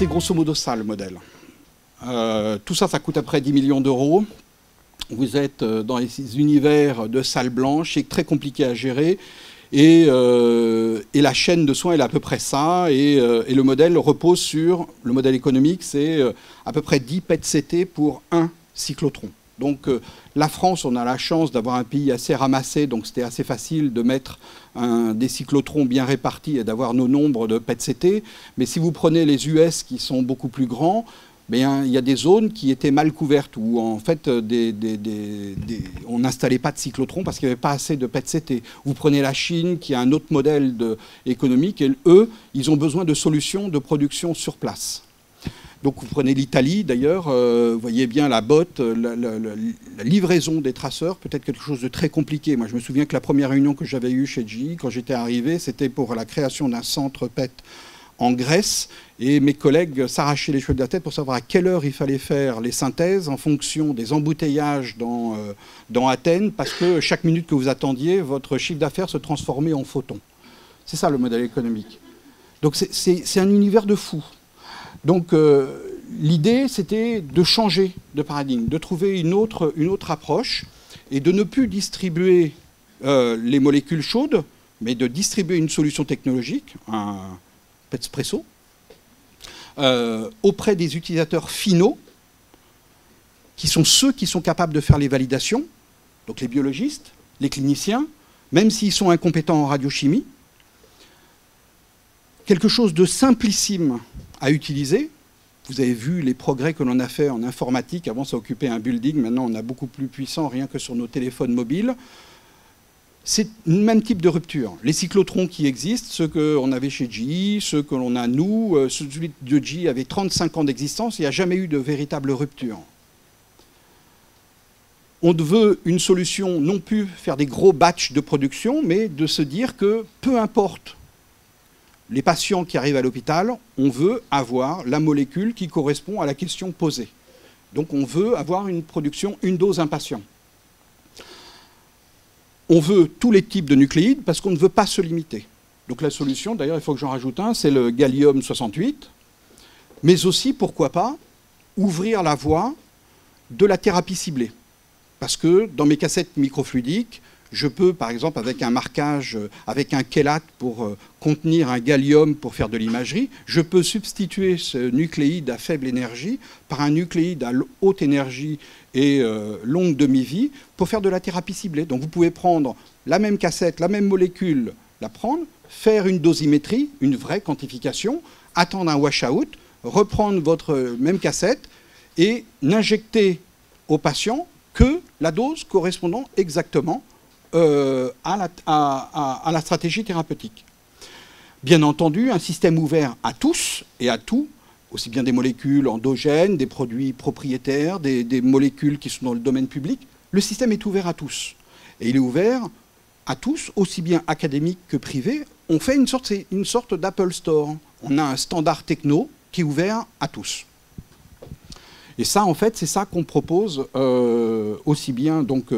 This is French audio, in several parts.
C'est grosso modo ça le modèle. Tout ça, ça coûte à peu près 10 millions d'euros. Vous êtes dans les univers de salles blanches, c'est très compliqué à gérer. Et la chaîne de soins, elle est à peu près ça. Et le modèle repose sur, le modèle économique, c'est à peu près 10 PET-CT pour un cyclotron. Donc la France, on a la chance d'avoir un pays assez ramassé, donc c'était assez facile de mettre des cyclotrons bien répartis et d'avoir nos nombres de PET-CT. Mais si vous prenez les US qui sont beaucoup plus grands, bien, il y a des zones qui étaient mal couvertes où en fait on n'installait pas de cyclotrons parce qu'il n'y avait pas assez de PET-CT. Vous prenez la Chine qui a un autre modèle économique et eux, ils ont besoin de solutions de production sur place. Donc vous prenez l'Italie d'ailleurs, vous voyez bien la botte, la livraison des traceurs peut être quelque chose de très compliqué. Moi je me souviens que la première réunion que j'avais eue chez GE quand j'étais arrivé, c'était pour la création d'un centre PET en Grèce, et mes collègues s'arrachaient les cheveux de la tête pour savoir à quelle heure il fallait faire les synthèses en fonction des embouteillages dans Athènes, parce que chaque minute que vous attendiez, votre chiffre d'affaires se transformait en photons. C'est ça le modèle économique. Donc c'est un univers de fous. Donc l'idée, c'était de changer de paradigme, de trouver une autre approche, et de ne plus distribuer les molécules chaudes, mais de distribuer une solution technologique, un PET-Espresso, auprès des utilisateurs finaux, qui sont ceux qui sont capables de faire les validations, donc les biologistes, les cliniciens, même s'ils sont incompétents en radiochimie. Quelque chose de simplissime à utiliser. Vous avez vu les progrès que l'on a fait en informatique. Avant, ça occupait un building. Maintenant, on a beaucoup plus puissant, rien que sur nos téléphones mobiles. C'est le même type de rupture. Les cyclotrons qui existent, ceux qu'on avait chez GE, ceux que l'on a nous, celui de GE avait 35 ans d'existence, il n'y a jamais eu de véritable rupture. On veut une solution, non plus faire des gros batchs de production, mais de se dire que peu importe les patients qui arrivent à l'hôpital, on veut avoir la molécule qui correspond à la question posée. Donc on veut avoir une production, une dose, un patient. On veut tous les types de nucléides parce qu'on ne veut pas se limiter. Donc la solution, d'ailleurs, il faut que j'en rajoute un, c'est le gallium-68. Mais aussi, pourquoi pas, ouvrir la voie de la thérapie ciblée. Parce que dans mes cassettes microfluidiques, je peux, par exemple, avec un marquage, avec un chélate pour contenir un gallium pour faire de l'imagerie, je peux substituer ce nucléide à faible énergie par un nucléide à haute énergie et longue demi-vie pour faire de la thérapie ciblée. Donc vous pouvez prendre la même cassette, la même molécule, la prendre, faire une dosimétrie, une vraie quantification, attendre un washout, reprendre votre même cassette et n'injecter au patient que la dose correspondant exactement à la stratégie thérapeutique. Bien entendu, un système ouvert à tous et à tout, aussi bien des molécules endogènes, des produits propriétaires, des molécules qui sont dans le domaine public. Le système est ouvert à tous. Et il est ouvert à tous, aussi bien académiques que privés. On fait une sorte d'Apple Store. On a un standard techno qui est ouvert à tous. Et ça, en fait, c'est ça qu'on propose aussi bien donc,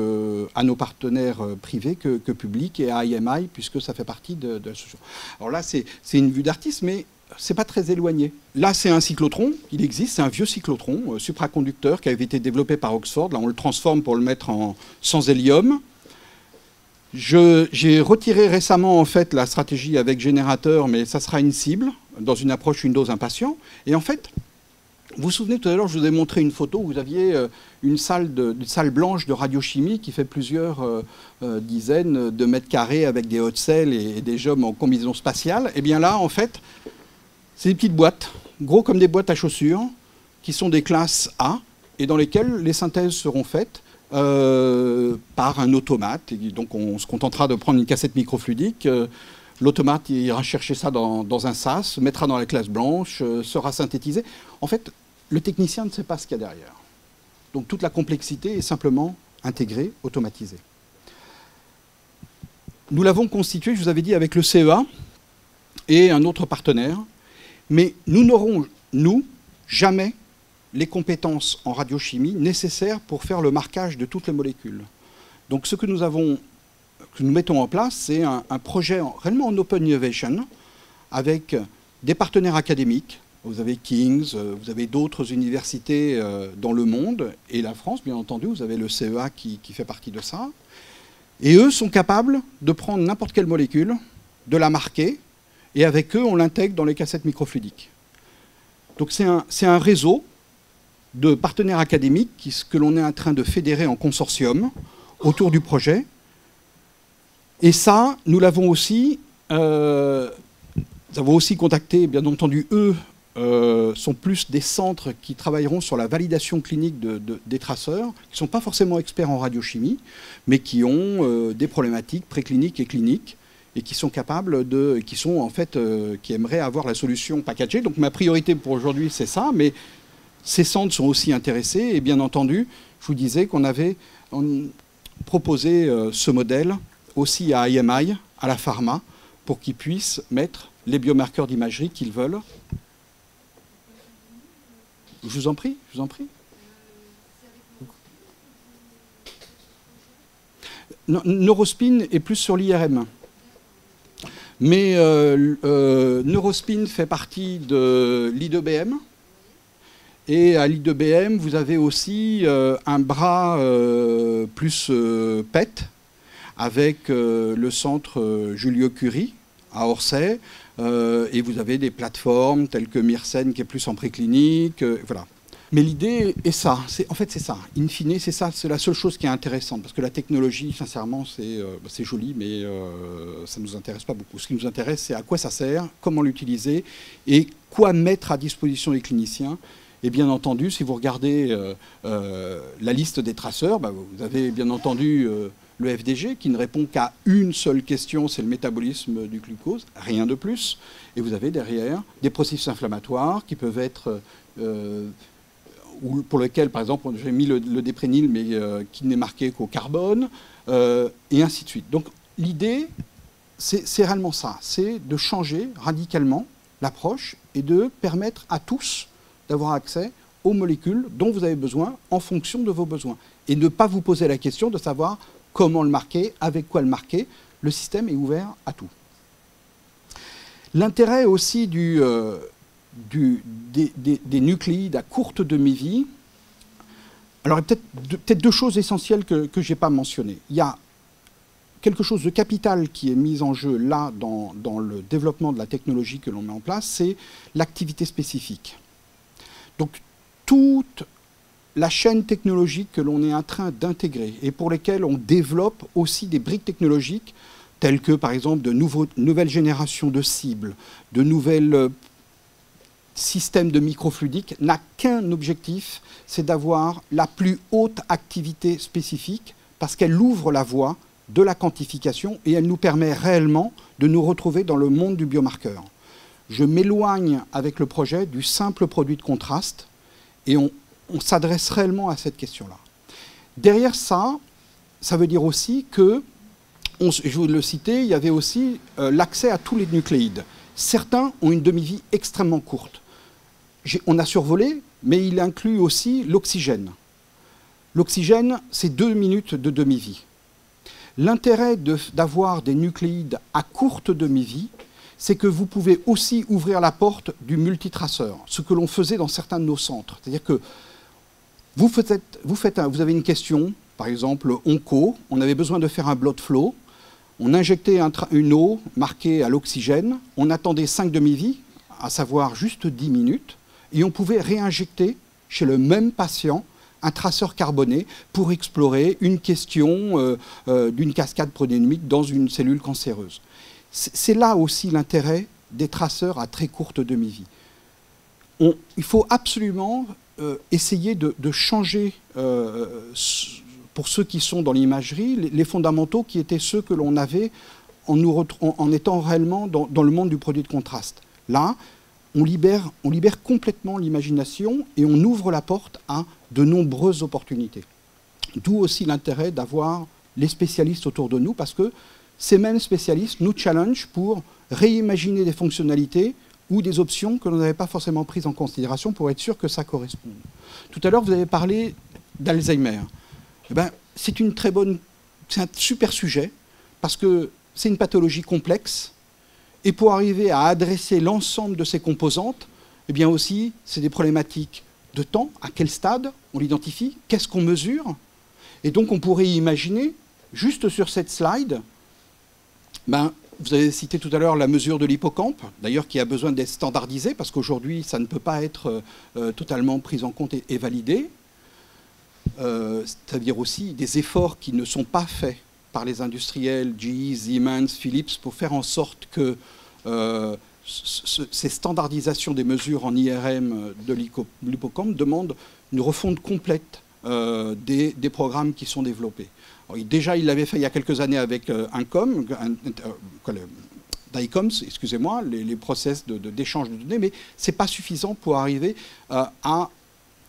à nos partenaires privés que publics et à IMI, puisque ça fait partie de la solution. Alors là, c'est une vue d'artiste, mais c'est pas très éloigné. Là, c'est un cyclotron. Il existe, c'est un vieux cyclotron supraconducteur qui avait été développé par Oxford. Là, on le transforme pour le mettre sans hélium. J'ai retiré récemment, en fait, la stratégie avec générateur, mais ça sera une cible, dans une approche, une dose, un patient. Et en fait, vous vous souvenez, tout à l'heure, je vous ai montré une photo où vous aviez une salle blanche de radiochimie qui fait plusieurs dizaines de mètres carrés avec des hot cells et des hommes en combinaison spatiale. Et bien là, en fait, c'est des petites boîtes, gros comme des boîtes à chaussures, qui sont des classes A et dans lesquelles les synthèses seront faites par un automate. Et donc on se contentera de prendre une cassette microfluidique. L'automate ira chercher ça dans un sas, mettra dans la classe blanche, sera synthétisé. En fait, le technicien ne sait pas ce qu'il y a derrière. Donc toute la complexité est simplement intégrée, automatisée. Nous l'avons constitué, je vous avais dit, avec le CEA et un autre partenaire. Mais nous n'aurons, nous, jamais les compétences en radiochimie nécessaires pour faire le marquage de toutes les molécules. Donc ce que nous mettons en place, c'est un projet réellement en open innovation avec des partenaires académiques, vous avez King's, vous avez d'autres universités dans le monde, et la France, bien entendu, vous avez le CEA qui fait partie de ça. Et eux sont capables de prendre n'importe quelle molécule, de la marquer, et avec eux, on l'intègre dans les cassettes microfluidiques. Donc c'est un réseau de partenaires académiques que l'on est en train de fédérer en consortium autour du projet. Et ça, nous l'avons aussi, contacté, bien entendu, eux sont plus des centres qui travailleront sur la validation clinique des traceurs, qui ne sont pas forcément experts en radiochimie, mais qui ont des problématiques précliniques et cliniques, et qui sont capables qui aimeraient avoir la solution packagée. Donc ma priorité pour aujourd'hui, c'est ça, mais ces centres sont aussi intéressés, et bien entendu, je vous disais qu'on avait proposé ce modèle aussi à IMI, à la pharma, pour qu'ils puissent mettre les biomarqueurs d'imagerie qu'ils veulent. Je vous en prie, je vous en prie. Neurospin est plus sur l'IRM. Mais Neurospin fait partie de l'I2BM. Et à l'I2BM, vous avez aussi un bras plus PET avec le centre Julio Curie à Orsay. Et vous avez des plateformes telles que Myrcène qui est plus en préclinique. Voilà. Mais l'idée est ça. En fait, c'est ça. In fine, c'est ça. C'est la seule chose qui est intéressante. Parce que la technologie, sincèrement, c'est joli, mais ça ne nous intéresse pas beaucoup. Ce qui nous intéresse, c'est à quoi ça sert, comment l'utiliser et quoi mettre à disposition des cliniciens. Et bien entendu, si vous regardez la liste des traceurs, vous avez bien entendu le FDG qui ne répond qu'à une seule question, c'est le métabolisme du glucose, rien de plus. Et vous avez derrière des processus inflammatoires qui peuvent être... pour lequel, par exemple, j'ai mis le déprénil, mais qui n'est marqué qu'au carbone, et ainsi de suite. Donc l'idée, c'est réellement ça, c'est de changer radicalement l'approche et de permettre à tous d'avoir accès aux molécules dont vous avez besoin en fonction de vos besoins. Et ne pas vous poser la question de savoir comment le marquer, avec quoi le marquer. Le système est ouvert à tout. L'intérêt aussi des nucléides à courte demi-vie. Alors, il y a peut-être deux choses essentielles que je n'ai pas mentionnées. Il y a quelque chose de capital qui est mis en jeu là dans le développement de la technologie que l'on met en place, c'est l'activité spécifique. Donc, toute la chaîne technologique que l'on est en train d'intégrer et pour lesquelles on développe aussi des briques technologiques telles que, par exemple, de nouvelles générations de cibles, de nouvelles système de microfluidique n'a qu'un objectif, c'est d'avoir la plus haute activité spécifique parce qu'elle ouvre la voie de la quantification et elle nous permet réellement de nous retrouver dans le monde du biomarqueur. Je m'éloigne avec le projet du simple produit de contraste et on s'adresse réellement à cette question-là. Derrière ça, ça veut dire aussi que, je vous le citais, il y avait aussi l'accès à tous les nucléides. Certains ont une demi-vie extrêmement courte. On a survolé, mais il inclut aussi l'oxygène. L'oxygène, c'est 2 minutes de demi-vie. L'intérêt d'avoir des nucléides à courte demi-vie, c'est que vous pouvez aussi ouvrir la porte du multitraceur, ce que l'on faisait dans certains de nos centres. C'est-à-dire que vous avez une question, par exemple, onco, on avait besoin de faire un blood flow, on injectait une eau marquée à l'oxygène, on attendait 5 demi-vies, à savoir juste 10 minutes, et on pouvait réinjecter chez le même patient un traceur carboné pour explorer une question d'une cascade prodémique dans une cellule cancéreuse. C'est là aussi l'intérêt des traceurs à très courte demi-vie. Il faut absolument essayer de changer, pour ceux qui sont dans l'imagerie, les fondamentaux qui étaient ceux que l'on avait en étant réellement dans le monde du produit de contraste. Là, on libère complètement l'imagination et on ouvre la porte à de nombreuses opportunités. D'où aussi l'intérêt d'avoir les spécialistes autour de nous, parce que ces mêmes spécialistes nous challengent pour réimaginer des fonctionnalités ou des options que l'on n'avait pas forcément prises en considération pour être sûr que ça corresponde. Tout à l'heure, vous avez parlé d'Alzheimer. Eh ben, c'est un super sujet, parce que c'est une pathologie complexe, et pour arriver à adresser l'ensemble de ces composantes, eh bien aussi, c'est des problématiques de temps, à quel stade on l'identifie, qu'est-ce qu'on mesure. Et donc on pourrait imaginer, juste sur cette slide, vous avez cité tout à l'heure la mesure de l'hippocampe, d'ailleurs qui a besoin d'être standardisée, parce qu'aujourd'hui ça ne peut pas être totalement pris en compte et validé. C'est-à-dire aussi des efforts qui ne sont pas faits par les industriels, GE, Siemens, Philips, pour faire en sorte que ces standardisations des mesures en IRM de l'hippocampe demandent une refonte complète des programmes qui sont développés. Alors, déjà, il l'avait fait il y a quelques années avec DICOMS, excusez-moi, les process d'échange de données, mais ce n'est pas suffisant pour arriver à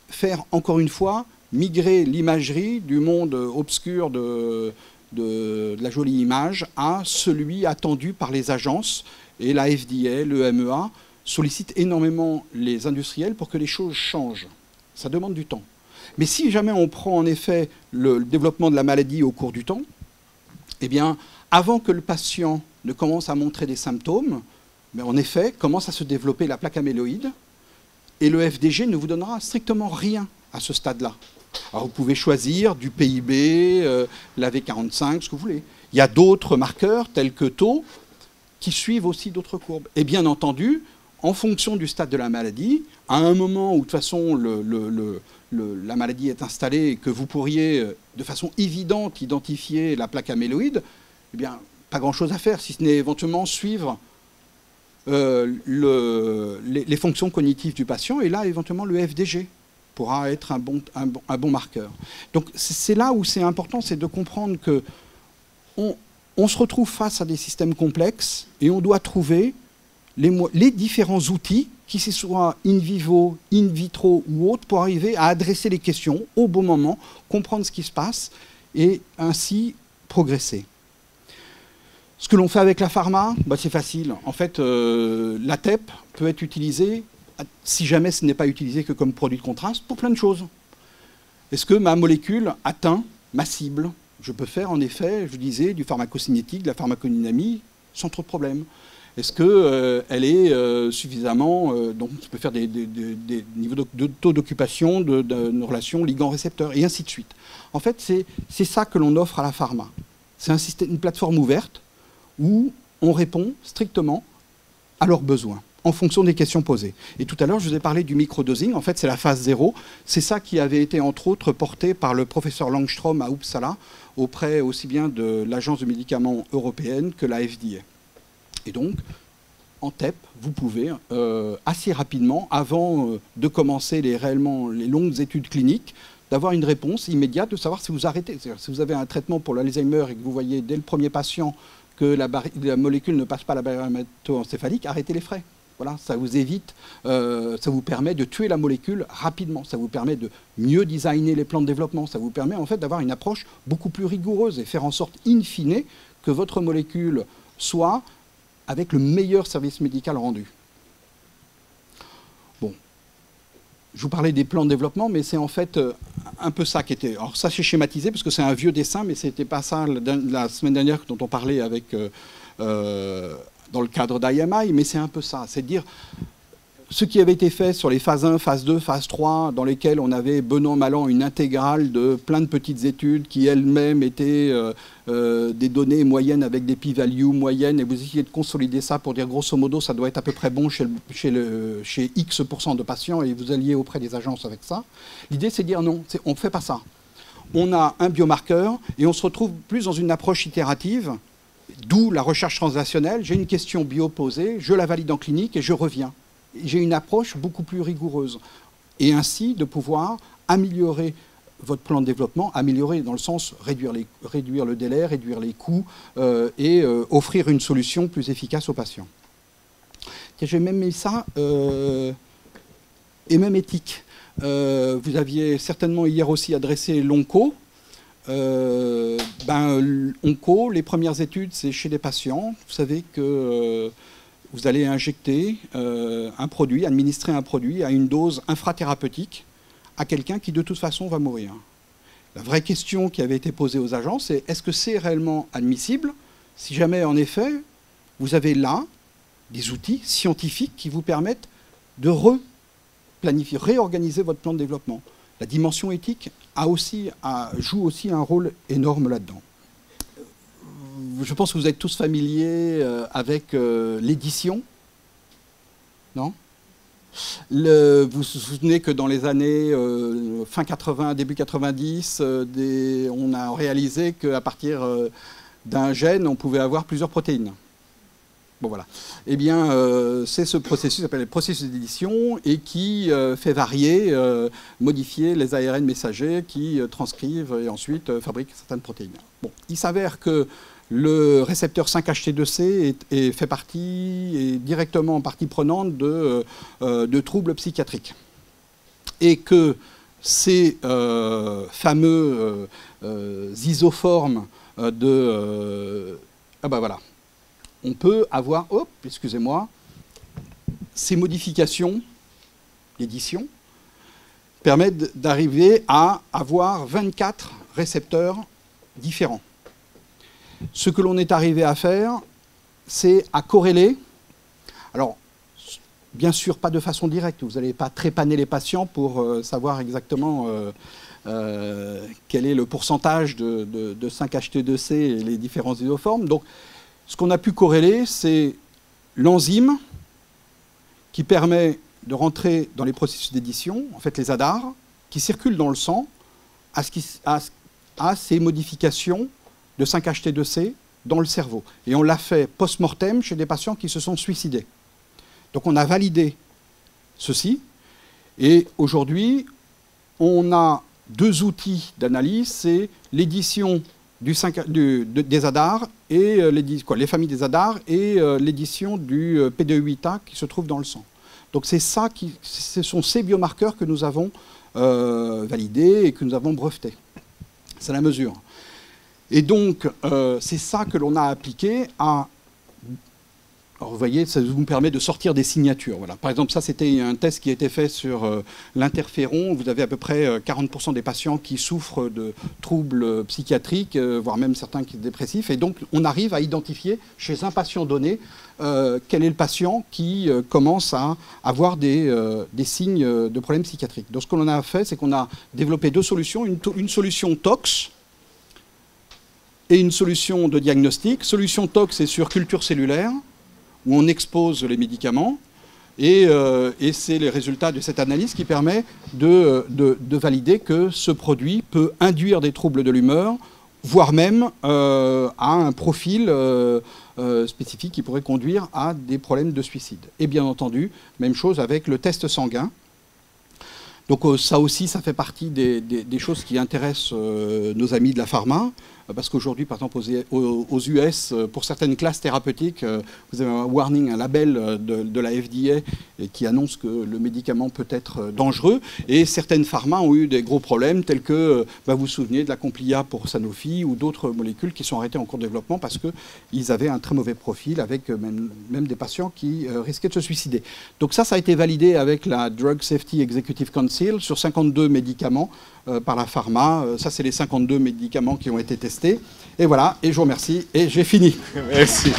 faire, encore une fois, migrer l'imagerie du monde obscur de la jolie image à celui attendu par les agences. Et la FDA, le MEA, sollicitent énormément les industriels pour que les choses changent. Ça demande du temps. Mais si jamais on prend en effet le développement de la maladie au cours du temps, eh bien, avant que le patient ne commence à montrer des symptômes, en effet, commence à se développer la plaque amyloïde, et le FDG ne vous donnera strictement rien à ce stade-là. Alors vous pouvez choisir du PIB, la V45, ce que vous voulez. Il y a d'autres marqueurs tels que taux qui suivent aussi d'autres courbes. Et bien entendu, en fonction du stade de la maladie, à un moment où de toute façon la maladie est installée et que vous pourriez de façon évidente identifier la plaque amyloïde, eh bien pas grand-chose à faire, si ce n'est éventuellement suivre les fonctions cognitives du patient, et là éventuellement le FDG pourra être un bon marqueur. Donc c'est là où c'est important, c'est de comprendre que on se retrouve face à des systèmes complexes et on doit trouver les différents outils, qui soient in vivo, in vitro ou autres, pour arriver à adresser les questions au bon moment, comprendre ce qui se passe et ainsi progresser. Ce que l'on fait avec la pharma, c'est facile. En fait, la TEP peut être utilisée, si jamais ce n'est pas utilisé que comme produit de contraste, pour plein de choses. Est-ce que ma molécule atteint ma cible? Je peux faire, en effet, je disais, du pharmacocinétique, de la pharmacodynamie, sans trop de problème. Est-ce qu'elle est suffisamment... donc, je peux faire des niveaux de taux d'occupation, de relation ligand-récepteur, et ainsi de suite. En fait, c'est ça que l'on offre à la pharma. C'est une plateforme ouverte où on répond strictement à leurs besoins, en fonction des questions posées. Et tout à l'heure, je vous ai parlé du microdosing. En fait, c'est la phase 0. C'est ça qui avait été, entre autres, porté par le professeur Langstrom à Uppsala, auprès aussi bien de l'Agence de médicaments européenne que la FDA. Et donc, en TEP, vous pouvez assez rapidement, avant de commencer les longues études cliniques, d'avoir une réponse immédiate, de savoir si vous arrêtez. C'est-à-dire, si vous avez un traitement pour l'Alzheimer et que vous voyez dès le premier patient que la molécule ne passe pas la barrière hémato-encéphalique, arrêtez les frais. Voilà, ça vous évite, ça vous permet de tuer la molécule rapidement, ça vous permet de mieux designer les plans de développement, ça vous permet en fait d'avoir une approche beaucoup plus rigoureuse et faire en sorte, in fine, que votre molécule soit avec le meilleur service médical rendu. Bon, je vous parlais des plans de développement, mais c'est en fait un peu ça qui était... Alors ça, c'est schématisé, parce que c'est un vieux dessin, mais ce n'était pas ça la semaine dernière dont on parlait avec... dans le cadre d'IMI, mais c'est un peu ça. C'est de dire ce qui avait été fait sur les phases 1, phase 2, phase 3, dans lesquelles on avait, bon an, mal an, une intégrale de plein de petites études qui elles-mêmes étaient des données moyennes avec des p-values moyennes, et vous essayez de consolider ça pour dire grosso modo ça doit être à peu près bon chez X% de patients, et vous alliez auprès des agences avec ça. L'idée, c'est de dire non, on ne fait pas ça. On a un biomarqueur et on se retrouve plus dans une approche itérative, d'où la recherche translationnelle. J'ai une question bio posée, je la valide en clinique et je reviens. J'ai une approche beaucoup plus rigoureuse. Et ainsi de pouvoir améliorer votre plan de développement, améliorer dans le sens réduire le délai, réduire les coûts et offrir une solution plus efficace aux patients. J'ai même mis ça, et même éthique. Vous aviez certainement hier aussi adressé l'onco. Onco, les premières études, c'est chez les patients. Vous savez que vous allez injecter un produit, administrer un produit à une dose infrathérapeutique à quelqu'un qui de toute façon va mourir. La vraie question qui avait été posée aux agences, c'est est-ce que c'est réellement admissible si jamais en effet vous avez là des outils scientifiques qui vous permettent de réorganiser votre plan de développement. La dimension éthique joue aussi un rôle énorme là-dedans. Je pense que vous êtes tous familiers avec l'édition, non ? Vous vous souvenez que dans les années fin 80, début 90, on a réalisé qu'à partir d'un gène, on pouvait avoir plusieurs protéines. Bon, voilà. Eh bien, c'est ce processus qui s'appelle le processus d'édition et qui fait varier, modifier les ARN messagers qui transcrivent et ensuite fabriquent certaines protéines. Bon, il s'avère que le récepteur 5-HT2C est directement partie prenante de troubles psychiatriques. Et que ces fameux isoformes voilà. On peut avoir, excusez-moi, ces modifications d'édition permettent d'arriver à avoir 24 récepteurs différents. Ce que l'on est arrivé à faire, c'est à corréler. Alors, bien sûr, pas de façon directe. Vous n'allez pas trépaner les patients pour savoir exactement quel est le pourcentage de 5-HT2C et les différents isoformes. Donc, ce qu'on a pu corréler, c'est l'enzyme qui permet de rentrer dans les processus d'édition, en fait les ADAR, qui circulent dans le sang à ces modifications de 5-HT2C dans le cerveau. Et on l'a fait post-mortem chez des patients qui se sont suicidés. Donc on a validé ceci. Et aujourd'hui, on a 2 outils d'analyse, c'est l'édition des ADAR et les familles des ADAR et l'édition du PDE8A qui se trouve dans le sang. Donc ce sont ces biomarqueurs que nous avons validés et que nous avons brevetés. C'est la mesure. Et donc c'est ça que l'on a appliqué à... Alors vous voyez, ça vous permet de sortir des signatures. Voilà. Par exemple, ça c'était un test qui a été fait sur l'interféron. Vous avez à peu près 40% des patients qui souffrent de troubles psychiatriques, voire même certains qui sont dépressifs. Et donc on arrive à identifier chez un patient donné quel est le patient qui commence à avoir des signes de problèmes psychiatriques. Donc ce qu'on a fait, c'est qu'on a développé 2 solutions. Une solution tox et une solution de diagnostic. Solution tox, c'est sur culture cellulaire, où on expose les médicaments, et c'est les résultats de cette analyse qui permet de valider que ce produit peut induire des troubles de l'humeur, voire même à un profil spécifique qui pourrait conduire à des problèmes de suicide. Et bien entendu, même chose avec le test sanguin. Donc ça aussi, ça fait partie des choses qui intéressent nos amis de la pharma, parce qu'aujourd'hui, par exemple, aux US, pour certaines classes thérapeutiques, vous avez un warning, un label de la FDA qui annonce que le médicament peut être dangereux. Et certaines pharmas ont eu des gros problèmes, tels que, vous vous souvenez de la Complia pour Sanofi ou d'autres molécules qui sont arrêtées en cours de développement parce qu'ils avaient un très mauvais profil, avec même des patients qui risquaient de se suicider. Donc ça a été validé avec la Drug Safety Executive Council sur 52 médicaments par la pharma. Ça, c'est les 52 médicaments qui ont été testés. Et voilà, et je vous remercie, et j'ai fini. Merci.